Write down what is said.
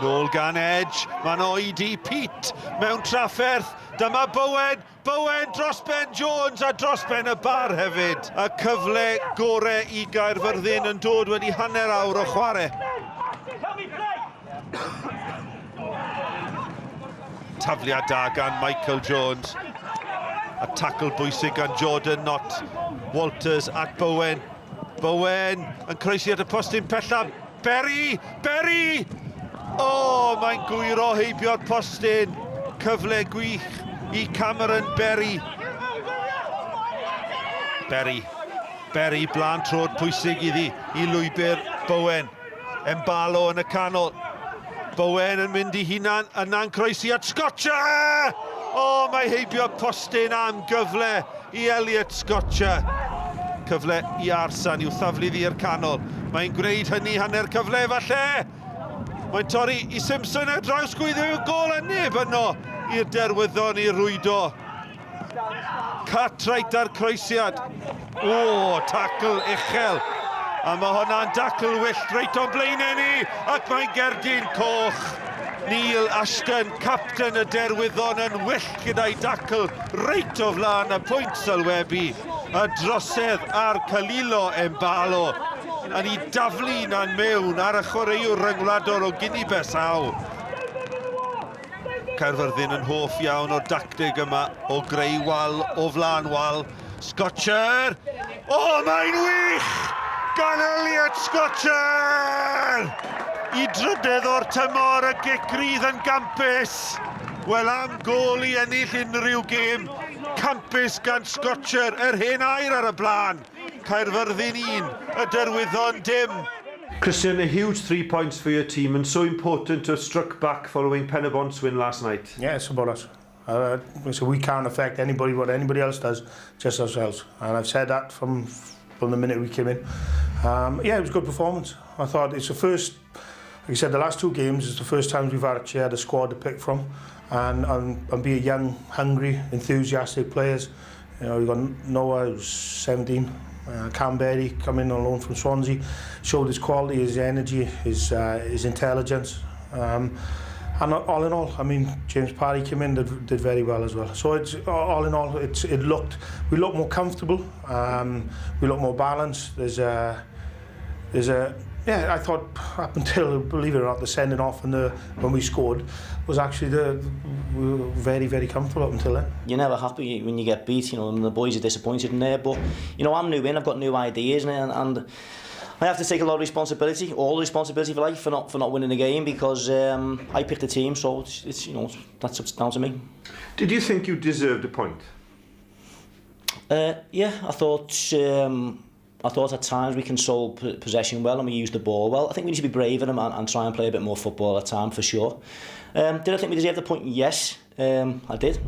Nôl gan Edge, mae'n oedi Pete mewn trafferth. Dyma Bowen dros Ben Jones a dros Ben y bar hefyd. Y cyfle gorau I Gaerfyrddin yn dod wedi hanner awr o chwarae. Tafliad da gan Michael Jones. A tackle bwysig gan Jordan Nott, Walters ac Bowen. Bowen yn croesi at y postyn pella. Berry! O, mae'n gwyro heibio'r postyn. Cyfle gwych I Cameron Berry. Berry blan trod pwysig iddi I lwybr Bowen. Embalo yn y canol. Bowen yn mynd I hunan, yna'n croesi at Scotcher! O, mae heibio'r postyn am gyfle I Elliot Scotcher. Cyfle I Arsan i'w thaflu ddi'r canol. Mae'n gwneud hynny hanner cyfle falle. Mae'n torri I Simpson a draws gwyddw i'w gol a neb yno i'r derwyddon I rwydo. Cartwright ar croesiad. O, tackle uchel. A mae hwnna'n tackle wyllt reit o'n blaenau ni. Ac mae'n gerdyn coch. Neil Ashton, capten y derwyddon yn wyllt gyda'i tackle reit o flaen y pwynt sylwebu. Y drosedd ar Calilo Embalo. Yn I daflu na'n mewn ar y chwaraewr ryngwladol o Guinea-Bissau. Caerfyrddin yn hoff iawn o'r dactig yma o greu wal o flaen wal. Scotcher! O, mae'n wych! Gan Elliot Scotcher! I drydydd o'r tymor y gicrydd yn gampus. Wel am gol I ennill unrhyw gêm. Campus gan Scotcher, yr hen air ar y blaen. Caerfyrddin 1, y derwyddon dim. Christian, a huge 3 points for your team and so important to have struck back following Penabon's win last night. Yeah, it's about us. So we can't affect anybody, what anybody else does, just ourselves. And I've said that from the minute we came in. Yeah, it was a good performance. I thought it's the first, like I said, the last 2 games is the first time we've actually had a squad to pick from and be a young, hungry, enthusiastic players. You know, we've got Noah, who's 17. Canberry coming on loan from Swansea, showed his quality, his energy, his intelligence, and all in all, I mean, James Parry came in, did very well as well. So it's all in all, we look more comfortable, we look more balanced. Yeah, I thought up until, believe it or not, the sending off and when we scored was actually we were very, very comfortable up until then. You're never happy when you get beat, you know, and the boys are disappointed in there. But you know, I'm new in, I've got new ideas, and I have to take a lot of responsibility, all the responsibility for life, for not winning the game because I picked the team, so it's you know that's down to me. Did you think you deserved a point? Yeah, I thought at times we controlled possession well and we used the ball well. I think we need to be braver and try and play a bit more football at times for sure. Did I think we deserved the point? Yes, I did.